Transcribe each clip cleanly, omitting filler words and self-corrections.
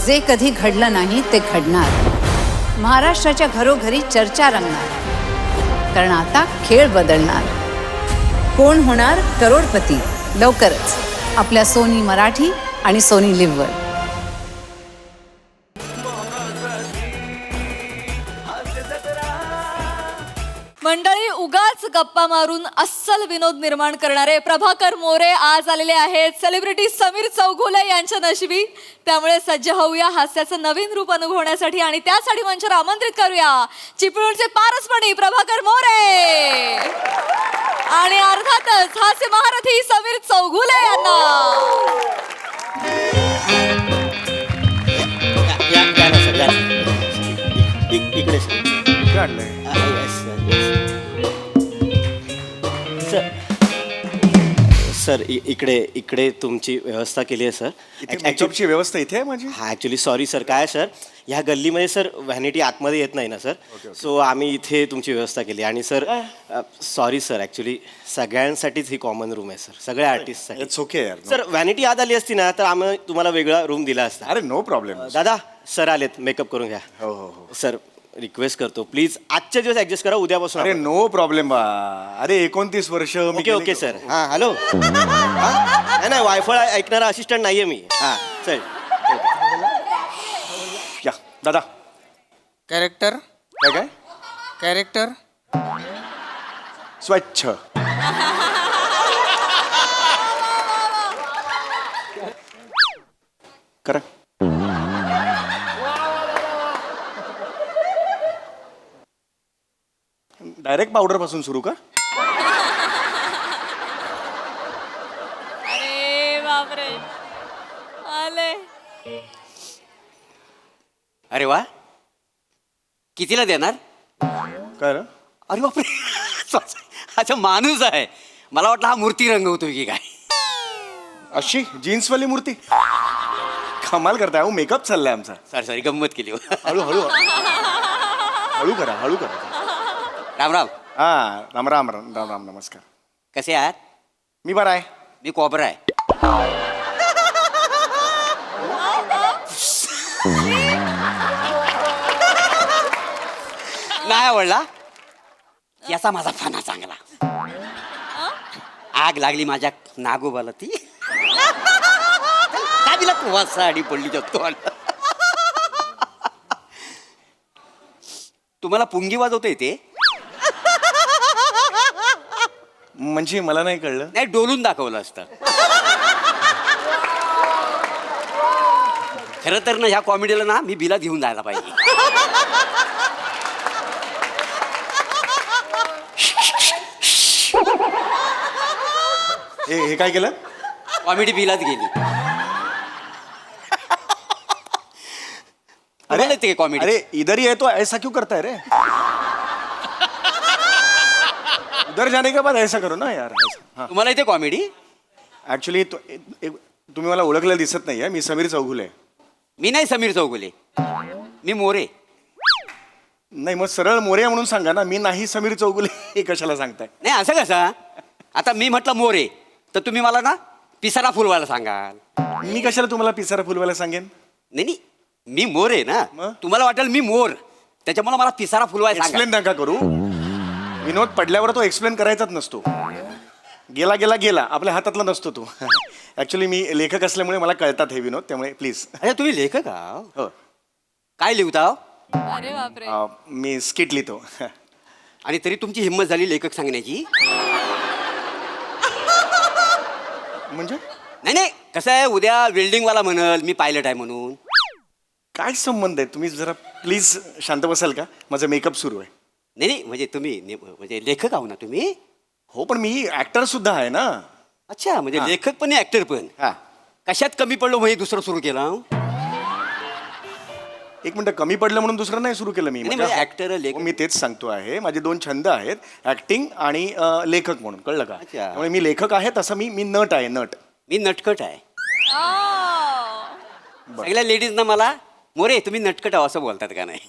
जे कधी घडलं नाही ते घडणार. महाराष्ट्राच्या घरोघरी चर्चा रंगणार, कारण आता खेळ बदलणार. कोण होणार करोडपती लवकरच आपल्या सोनी मराठी आणि सोनी लिव्हवर. मंडळी, उगाच गप्पा मारून अस्सल विनोद निर्माण करणारे प्रभाकर मोरे आज आलेले आहेत सेलिब्रिटी समीर चौगुले यांच्या नशिबी. त्यामुळे सज्ज होऊया हास्याचं नवीन रूप अनुभवण्यासाठी आणि त्यासाठी मंचावर आमंत्रित करूया चिपळूणचे पारसमणी प्रभाकर मोरे आणि अर्थातच हास्य महारथी समीर चौगुले यांना. इकडे सर, इकडे इकडे तुमची व्यवस्था केली आहे सर. ॲक्च्युअलची व्यवस्था इथे आहे माझी. हा ॲक्च्युली सॉरी सर, काय सर ह्या गल्लीमध्ये सर व्हॅनिटी आतमध्ये येत नाही ना सर, सो आम्ही इथे तुमची व्यवस्था केली. आणि सर सॉरी सर, ॲक्च्युली सगळ्यांसाठीच ही कॉमन रूम आहे सर, सगळ्या आर्टिस्टसाठी. इट्स ओके यार. सर व्हॅनिटी आत आली असती ना तर आम्ही तुम्हाला वेगळा रूम दिला असता. अरे नो प्रॉब्लेम. दादा सर आलेत, मेकअप करून घ्या. हो हो हो सर रिक्वेस्ट करतो प्लीज आजच्या दिवस ॲडजस्ट करा, उद्यापासून अरे नो प्रॉब्लेम बा. अरे 29 वर्ष. Okay okay sir. हां हॅलो. नाही नाही, वायफाय ऐकणारा असिस्टंट नाही आहे मी. हां चल या दादा. कॅरेक्टर काय काय कॅरेक्टर स्वच्छ. करा. डायरेक्ट पावडर पासून सुरू का? अरे बापरे आले. अरे वा, कितीला देणार? काय रे? अरे बापरे, अच्छा माणूस आहे. मला वाटलं हा मूर्ती रंगवतोय की काय. अशी जीन्सवाली मूर्ती. कमाल करताय. अहो मेकअप चाललाय आमचा. सॉरी सॉरी, गंमत केली. हळू हळू हळू करा, हळू करा. राम राम. हा राम राम राम राम राम. नमस्कार. कसे आहात? मी बरा आहे. मी कॉबरा आहे. नाही आवडला याचा माझा फाना चांगला. आग लागली माझ्या नागोबाला, ती काय दिला तू साडी पडली जातो. तुम्हाला पुंगी वाजवता येते? म्हणजे मला नाही कळलं. नाही, डोलून दाखवलं असतं. खरं तर ना ह्या कॉमेडीला ना मी बिला घेऊन जायला पाहिजे. हे काय केलं? कॉमेडी बिलात गेली. अरे ते कॉमेडी. अरे इधर ही है तो ऐसा क्यों करता है रे? उधर जाने के बाद ऐसा करो ना यार. हाँ तुम्हाला इथे कॉमेडी? ऍक्च्युली तुम्ही मला ओळखलेलं दिसत नाहीये. मी समीर चौगुले. मी नाही समीर चौगुले, मी मोरे. नाही मग सरळ मोरे म्हणून सांगा ना. मी नाही समीर चौगुले हे कशाला सांगताय? नाही असं कसं? आता मी म्हटलं मोरे तर तुम्ही मला ना पिसारा फुलवायला सांगाल. मी कशाला तुम्हाला पिसारा फुलवायला सांगेन? नाही नाही, मी मोर आहे ना. मग? तुम्हाला वाटेल मी मोर, त्याच्यामुळे मला पिसारा फुलवायला सांगा. एक्सप्लेन नका करू. विनोद पडल्यावर तो एक्सप्लेन करायचाच नसतो. गेला गेला गेला, आपल्या हातातला नसतो तो. ऍक्च्युली मी लेखक असल्यामुळे मला कळतात हे विनोद, त्यामुळे प्लीज. अरे तुम्ही लेखक आहात? हो. काय लिहता? अरे बापरे. मी स्किट लिहितो. आणि तरी तुमची हिंमत झाली लेखक सांगण्याची? म्हणजे नाही नाही, कसं आहे, उद्या वेल्डिंगवाला म्हणल मी पायलट आहे म्हणून. काय संबंध आहे? तुम्ही जरा प्लीज शांत बसाल का? माझा मेकअप सुरू आहे. नाही नाही, म्हणजे तुम्ही म्हणजे लेखक आहो ना तुम्ही? हो पण मी ऍक्टर सुद्धा आहे ना. अच्छा, म्हणजे लेखक पण ऍक्टर पण. हा कशात कमी पडलो म्हणजे दुसरं सुरू केलं? एक मिनिट, कमी पडलं म्हणून दुसरं नाही सुरू केलं मी. नाही, म्हणजे ऍक्टर लेखक. मी तेच सांगतो आहे. माझे दोन छंद आहेत, ऍक्टिंग आणि लेखक म्हणून. कळलं का? अच्छा. त्यामुळे मी लेखक आहे, तसं मी नट आहे. नट. मी नटखट आहे. आ. सगळ्या लेडीजना मला मोरे तुम्ही नटखट आहो असं बोलतात का नाही?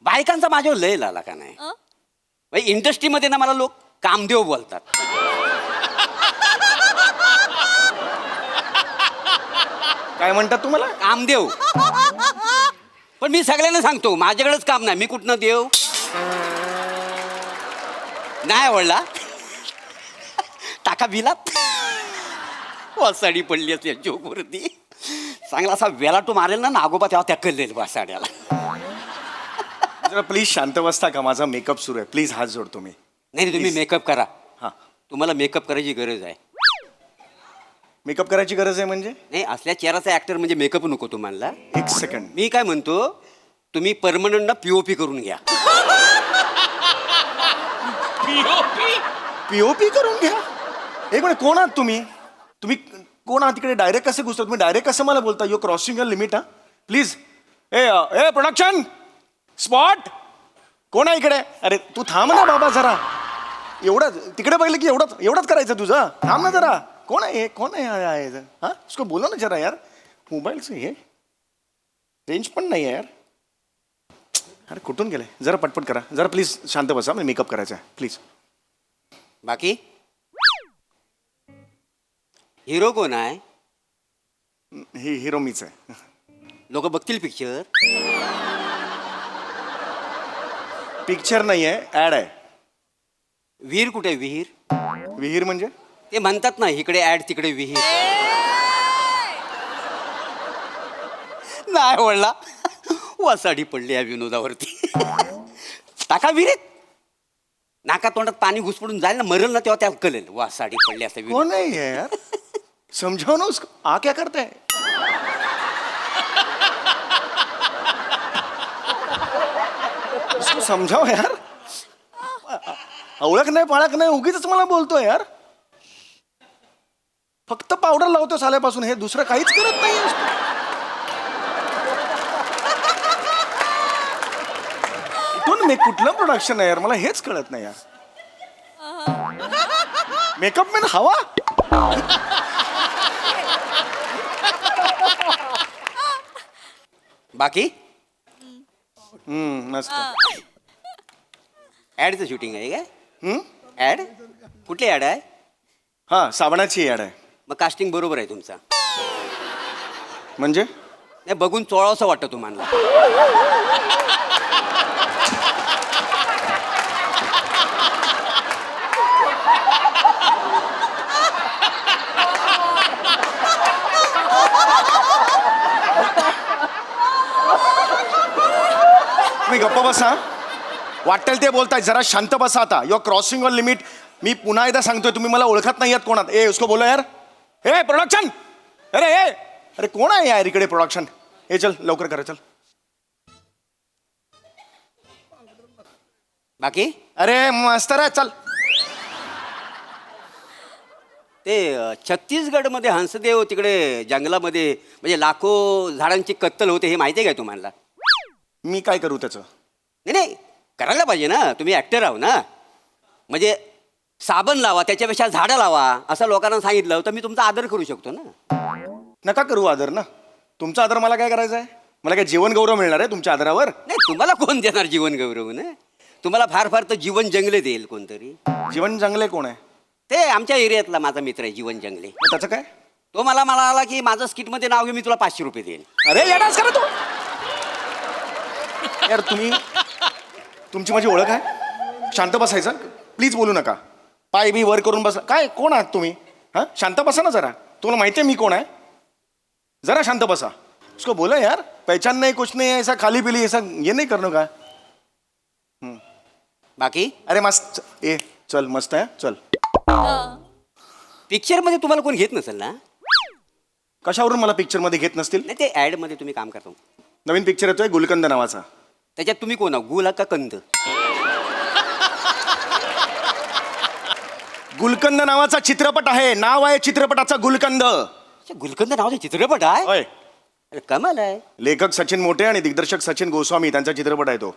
बायकांचा माझ्यावर लय लाला का नाही? इंडस्ट्रीमध्ये ना मला लोक कामदेव बोलतात. काय म्हणतात तुम्हाला? कामदेव. पण मी सगळ्यांना सांगतो माझ्याकडेच काम नाही, मी कुठनं देव नाही आवडला टाका बिलात. वासाडी पडली असते जोकवरती, चांगला असा वेलाटू मारेल ना नागोबा तेव्हा त्या कळलेल वासाड्याला. जरा प्लीज शांत बसता का? माझा मेकअप सुरू आहे, प्लीज हात जोडतो मी. नाही नाही, तुम्ही मेकअप करा. हां, तुम्हाला मेकअप करायची गरज आहे. मेकअप करायची गरज आहे म्हणजे? नाही, असल्या चेहऱ्याचा ऍक्टर म्हणजे मेकअप नको तुम्हाला. एक सेकंड. मी काय म्हणतो, तुम्ही परमनंट ना पीओपी करून घ्या. पीओपी करून घ्या? एक मिनिट, कोण आहात तुम्ही? तुम्ही कोण आहात? तिकडे डायरेक्ट कसे घुसतो तुम्ही? डायरेक्ट कसं मला बोलता? You crossing your limit. हा प्लीज. ए प्रोडक्शन स्पॉट, कोण आहे इकडे? अरे तू थांब ना बाबा जरा. एवढं तिकडे बघितलं की एवढंच करायचं तुझं? थांब ना जरा. कोण आहे? कोण आहे? हा उसको बोलो ना जरा यार. मोबाईलचं हे रेंज पण नाही आहे यार. अरे कुठून गेले? जरा पटपट करा जरा प्लीज. शांत बसा, मी मेकअप करायचा आहे प्लीज. बाकी हिरो कोण आहे? ही हिरो मीच आहे. लोक बघतील पिक्चर. पिक्चर नाही आहे, ॲड आहे. विहीर कुठे आहे? विहीर विहीर म्हणजे? ते म्हणतात ना इकडे ऍड तिकडे विहीर. नाही आवडला. वासाडी पडली या विनोदावरती. टाका विहिरीत. नाका तोंडात पाणी घुसपडून जाईल ना, मरल ना, तेव्हा त्याला कळेल वासाडी पडली असं विनोद. कौन नहीं है यार? समझाओ ना उसको. आ क्या करता है? उसको समजाव यार. ओळख नाही पाळख नाही, उगीच मला बोलतोय यार. फक्त पावडर लावतो साल्यापासून, हे दुसरं काहीच करत नाही. इथून मी कुठलं प्रोडक्शन आहे यार, मला हेच कळत नाही यार. मेकअप मॅन हवा. बाकी मस्त. ऍडचं शूटिंग आहे काय? ऍड कुठली ऍड आहे? हा, साबणाची ॲड आहे. मग कास्टिंग बरोबर आहे तुमचा. म्हणजे? नाही, बघून चोळावंसं वाटतं तुम्हाला. तुम्ही गप्प बसा. वाटेल ते बोलताय, जरा शांत बसा आता. Your crossing your limit. मी पुन्हा एकदा सांगतोय, तुम्ही मला ओळखत नाही आहात कोणात. उसको बोलो यार. हे प्रोडक्शन, अरे कोण आहे यार इकडे प्रोडक्शन? हे चल लवकर करा चल. बाकी अरे मस्त रे, चल. ते छत्तीसगडमध्ये हंसदेव तिकडे जंगलामध्ये म्हणजे लाखो झाडांची कत्तल होते, हे माहिती आहे काय तुम्हाला? मी काय करू त्याचं? नाही नाही, करायला पाहिजे ना, तुम्ही ॲक्टर आहो ना. म्हणजे साबण लावा, त्याच्यापेक्षा झाडं लावा असं लोकांना सांगितलं तर मी तुमचा आदर करू शकतो ना. नका करू आदर ना. तुमचा आदर मला काय करायचा आहे? मला काय जीवन गौरव मिळणार आहे तुमच्या आदरावर? नाही, तुम्हाला कोण देणार जीवन गौरव? ना, तुम्हाला फार फार तर जीवन जंगले देईल कोणतरी. जीवन जंगले कोण आहे? ते आमच्या एरियातला माझा मित्र आहे जीवन जंगले. मग त्याचं काय? तो मला म्हणाला की माझं स्किटमध्ये नाव घे, मी तुला 500 रुपये देईल. अरे येडाच करा तू यार. तुमची माझी ओळख आहे? शांत बसायचं प्लीज, बोलू नका. पाय बी वर करून बसा. काय कोण आहात तुम्ही? हां, शांत बसा ना जरा. तुम्हाला माहिती आहे मी कोण आहे? जरा शांत बसा. उसको बोला यार, पहचान नाही, कुछ नाही, ऐसा खाली पिली ऐसा ये नहीं करणं का? बाकी अरे मस्त. ए चल, मस्त आहे चल. पिक्चरमध्ये तुम्हाला कोण घेत नसेल ना? कशावरून मला पिक्चरमध्ये घेत नसतील? नाही, ते ॲडमध्ये तुम्ही काम करता. नवीन पिक्चर येतोय गुलकंद नावाचा. त्याच्यात तुम्ही कोण आहो, गुला का कंद? गुलकंद नावाचा चित्रपट आहे. नाव आहे चित्रपटाचा गुलकंद. अच्छा, गुलकंद नावाचा चित्रपट आहे? होय. अरे कमाल आहे. लेखक सचिन मोठे आणि दिग्दर्शक सचिन गोस्वामी, त्यांचा चित्रपट आहे तो.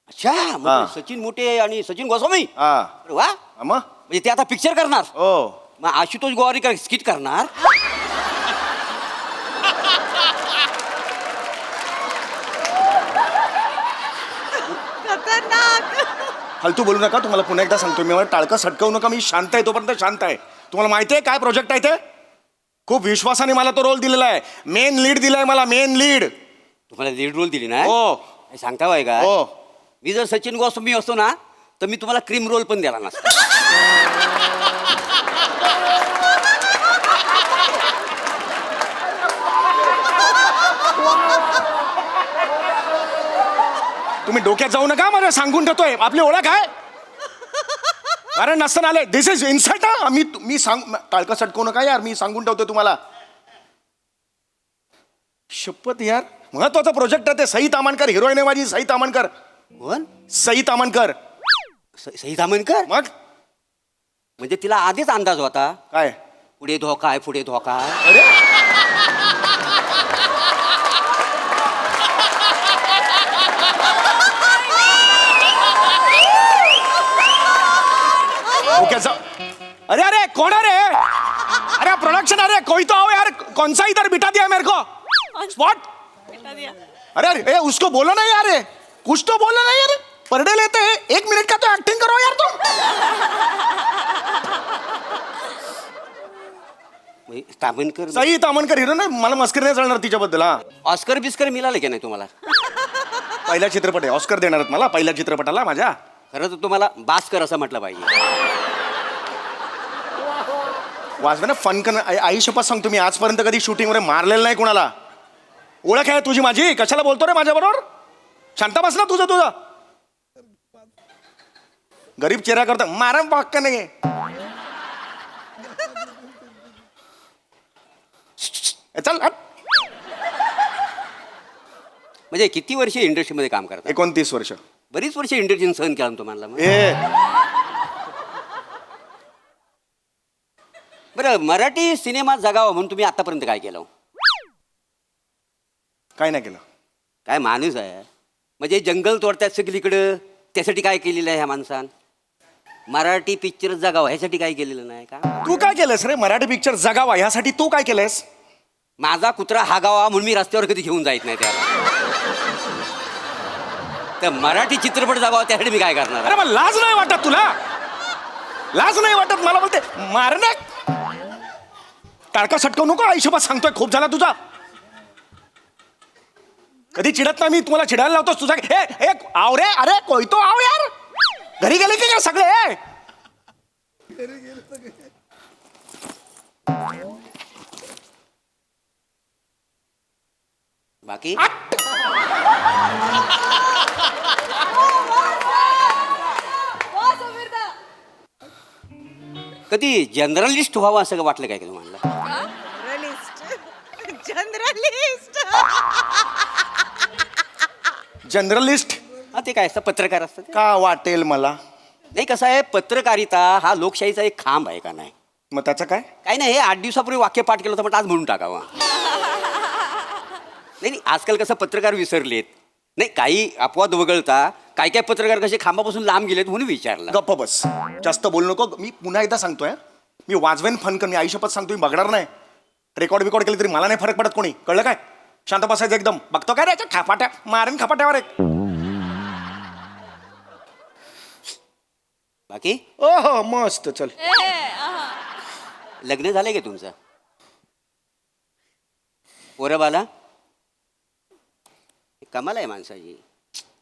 अच्छा, हा. मग सचिन मोठे आणि सचिन गोस्वामी. हा. अरे वा, मग म्हणजे ते आता पिक्चर करणार. हो. मग आशुतोष गोवारीकर स्किट करणार. फालतू बोलू नका. तुम्हाला पुन्हा एकदा सांगतो मी, मला टाळकं सटकवू नका. मी शांत आहे, तोपर्यंत शांत आहे. तुम्हाला माहिती आहे काय प्रोजेक्ट आहे ते? खूप विश्वासाने मला तो रोल दिलेला आहे. मेन लीड दिलाय मला, मेन लीड. तुम्हाला लीड रोल दिली ना हो काय सांगता बाय का हो. मी जर सचिन गोस्वामी असतो ना तर मी तुम्हाला क्रीम रोल पण द्याला नसता. तुम्ही डोक्यात जाऊ नका, मला सांगून ठेवतोय. आपली ओळख आहे कारण नसताना आले. दिस इज इन्सल्ट. मी सांग टाळकं सटकवू नका यार, मी सांगून ठेवतोय तुम्हाला. शपथ यार, महत्वाचा प्रोजेक्ट आहे ते. सई तामणकर हिरोईन आहे माझी. सई तामणकर. कोण? सई तामणकर. सई तामणकर. मग म्हणजे तिला आधीच अंदाज होता काय? पुढे धोका आहे, पुढे धोका आहे. अरे डोक्यात जाऊ. अरे अरे कौन है रे? अरे प्रोडक्शन, अरे कोई तो आओ यार. कौन सा इधर बिठा दिया मेरे को? स्पॉट. अरे अरे ए, उसको बोलो ना यार, कुछ तो बोलो ना यार. परडे लेते हैं, 1 मिनट का तो एक्टिंग करो यार तुम. तामणकर सई तामणकर हिरो ना. मला मस्करी नाही चालणार तिच्याबद्दल. हा, ऑस्कर बिस्कर मिळाले की नाही तुम्हाला? पहिला चित्रपट आहे. ऑस्कर देणार आहेत मला पहिल्या चित्रपटाला माझ्या. खरं तर तुम्हाला बास्कर असं म्हटलं पाहिजे. वाजवे ना फन कर. आई शपथ सांगतो, मी आजपर्यंत कधी शूटिंग वर मारलेलं नाही कोणाला. ओळख आहे तुझी माझी, कशाला बोलतो रे माझ्या बरोबर? शांत बस ना. तुझं गरीब चेहरा करता मारा वाक्य नाही. चल हट. म्हणजे किती वर्ष इंडस्ट्रीमध्ये काम करता? 29 वर्ष. बरीच वर्ष इंडस्ट्रीने सहन केला ना तुम्हाला मग. ए बरं, मराठी सिनेमा जगावा म्हणून तुम्ही आतापर्यंत काय केलं? काय नाही केलं. काय माणूस आहे. म्हणजे जंगल तोडतात सगळीकडं, त्यासाठी काय केलेलं आहे ह्या माणसान? मराठी पिक्चर जगावा ह्यासाठी काय केलेलं नाही का? तू काय केलंस रे? मराठी पिक्चर जगावा ह्यासाठी तू काय केलंस? माझा कुत्रा हागावा म्हणून मी रस्त्यावर कधी घेऊन जायत नाही त्याला. तर मराठी चित्रपट जगावा त्यासाठी मी काय करणार? अरे मग लाज नाही वाटत तुला? लाज नाही वाटत? मला बोलते मारणे. टाळका सटकवू नको. आयुष्यभर सांगतोय, खूप झाला तुझा. कधी चिडत नाही मी. तुम्हाला चिडायला लावतोस तुझा. हे आव रे. अरे कोई तो आव यार. घरी गेले की काय सगळे? बाकी कधी जनरलिस्ट व्हावं असं का वाटलं काय का तुम्हाला? जनरलिस्ट हा, ते काय असतं, पत्रकार असतं ते. का वाटेल मला? नाही, कसं आहे, पत्रकारिता हा लोकशाहीचा एक खांब आहे का नाही? मग त्याचं काय? काही नाही, हे 8 दिवसापूर्वी वाक्य पाठ केलं होतं, म्हटलं आज म्हणून टाकावं. नाही, आजकाल कसं पत्रकार विसरलेत. नाही, काही अपवाद वगळता काय काय पत्रकार कसे खांबापासून लांब गेलेत म्हणून विचारलं. गप्प बस. जास्त बोलू नको. मी पुन्हा एकदा सांगतोय, मी वाजवेन फनकर. मी आयुष्यपत सांगतो, मी बघणार नाही. रेकॉर्ड बिकॉर्ड केली तरी मला नाही फरक पडत. कोणी कळलं काय? शांत बसायचं एकदम. बघतो काय रे याच्या खापाट्या मारेन खपाट्यावर एक. बाकी ओहो मस्त. चल. लग्न झालंय का तुमचं? पोरं बाला? कमाल आहे माणसाची.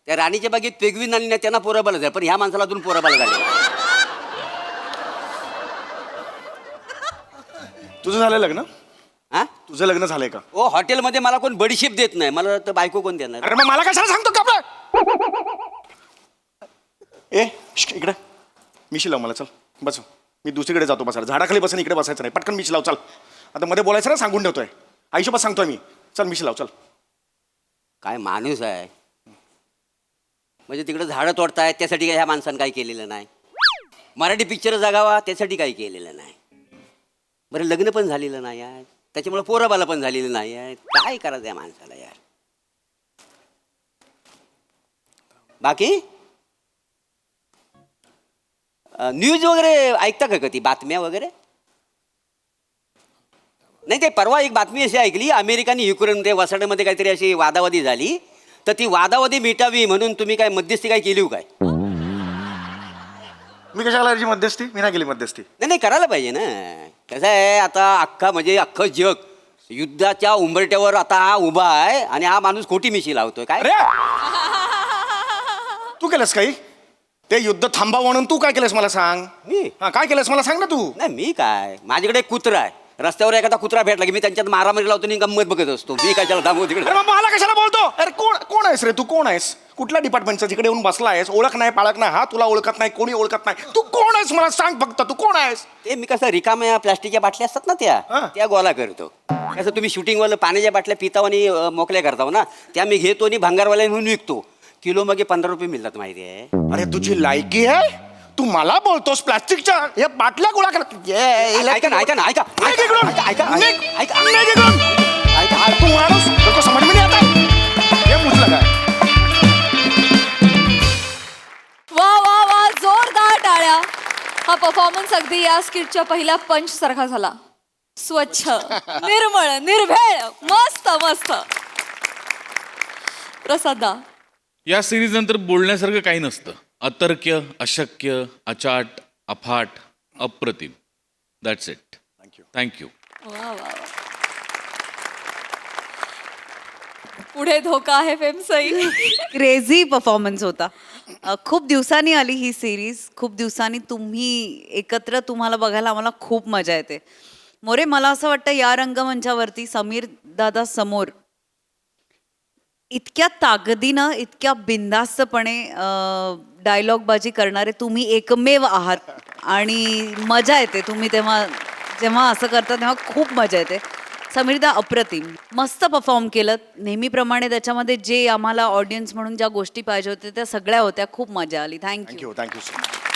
त्या राणीच्या बागेत पेगवीन आली ना, त्यांना पोरं बाला झालं, पण ह्या माणसाला अजून पोरं बाला झाले. तुझं झालंय लग्न? हा, तुझं लग्न झालंय का? ओ हॉटेलमध्ये मला कोण बडीशेप देत नाही, मला तर बायको कोण देणार? अरे मग मला कशाला सांगतो का? ए इकडे मिशी लाव मला. चल बस. मी दुसरीकडे जातो बसायला. झाडाखाली बसून इकडे बसायचं नाही. पटकन मिशी लाव. चल. आता मध्ये बोलायचं ना, सांगून ठेवतोय. आयुष्यभर सांगतोय मी. चल मिशी लाव. चल. काय माणूस आहे. म्हणजे तिकडे झाडं तोडतायत त्यासाठी काय ह्या माणसानं काही केलेलं नाही. मराठी पिक्चर जगावा त्यासाठी काही केलेलं नाही. बरं, लग्न पण झालेलं नाही आहे, त्याच्यामुळे पोराबाला पण झालेलं नाही आहे. काय करायचं या माणसाला यार? बाकी न्यूज वगैरे ऐकता का कधी? बातम्या वगैरे? नाही, ते परवा एक बातमी अशी ऐकली, अमेरिकाने युक्रेन वसाहतीमध्ये काहीतरी अशी वादावादी झाली, तर ती वादावादी मिटावी म्हणून तुम्ही काय मध्यस्थी काय केली काय? मी कशाला करायची मध्यस्थी? मी नाही केली मध्यस्थी. नाही नाही करायला पाहिजे ना. कसं आहे आता अख्खं जग युद्धाच्या उंबरट्यावर आता हा उभा आहे आणि हा माणूस खोटी मिशी लावतोय काय. अरे तू केलंस काही? ते युद्ध थांबा म्हणून तू काय केलंस मला सांग. मी? हा, काय केलंस मला सांग ना तू. नाही मी काय, माझ्याकडे एक कुत्रा आहे. रस्त्यावर एखादा कुत्रा भेटला की मी त्यांच्यात मारामारी लावतो आणि गंमत बघत असतो. मी कशाला थांबवू तिकडे. अरे मग मला कशाला बोलतो? अरे कोण आहेस रे तू? कोण आहेस? कुठल्या डिपार्टमेंटचा तिकडे येऊन बसला आहेस? ओळख नाही पाळख नाही, हा तुला ओळखत नाही, कोणी ओळखत नाही. तू कोण आहेस मला सांग फक्त. तू कोण आहेस? ते मी कसं रिकाम्या प्लास्टिकच्या बाटल्या असतात ना हा. त्या गोळा करतो. कसं तुम्ही शूटिंगवालं पाण्याच्या बाटल्या पिताव आणि मोकल्या करताव ना, त्या मी घेतो आणि भांगारवाल्या म्हणून विकतो. किलो मागे 15 रुपये मिळतात माहिती आहे. अरे तुझी लायकी आहे? तू मला बोलतोस प्लास्टिकच्या या बाटल्या गोळा कर. ऐका ना ऐका ना ऐका निघ इकडून. ऐका ऐका निघ. ऐका निघ इकडून. ऐका तू माणूस लोक समज में नहीं आता. हे मुचलं काय? वा वा वा, जोरदार टाळ्या. हा परफॉर्मन्स अगदी या स्किटच्या पहिल्या पंच सारखा झाला. स्वच्छ, निर्मळ, निर्भेळ, मस्त मस्त. प्रसादा, या सिरीज नंतर बोलण्यासारखं काही नसतं. अतर्क्य, अशक्य, अचाट, अफाट, अप्रतिम. That's it. थँक्यू. वा वा वा. पुढे धोका आहे फेमसई. क्रेझी परफॉर्मन्स होता. खूप दिवसांनी आली ही सिरीज. खूप दिवसांनी तुम्ही एकत्र तुम्हाला बघायला आम्हाला खूप मजा येते. मोरे, मला असं वाटतं या रंगमंचावरती समीर दादा समोर इतक्या ताकदीनं, इतक्या बिनधास्तपणे डायलॉगबाजी करणारे तुम्ही एकमेव आहात. आणि मजा येते तुम्ही जेव्हा असं करता तेव्हा खूप मजा येते. समीरदा, अप्रतिम, मस्त परफॉर्म केलं. नेहमीप्रमाणे त्याच्यामध्ये जे आम्हाला ऑडियन्स म्हणून ज्या गोष्टी पाहिजे होत्या त्या सगळ्या होत्या. खूप मजा आली. थँक्यू. Thank you so much.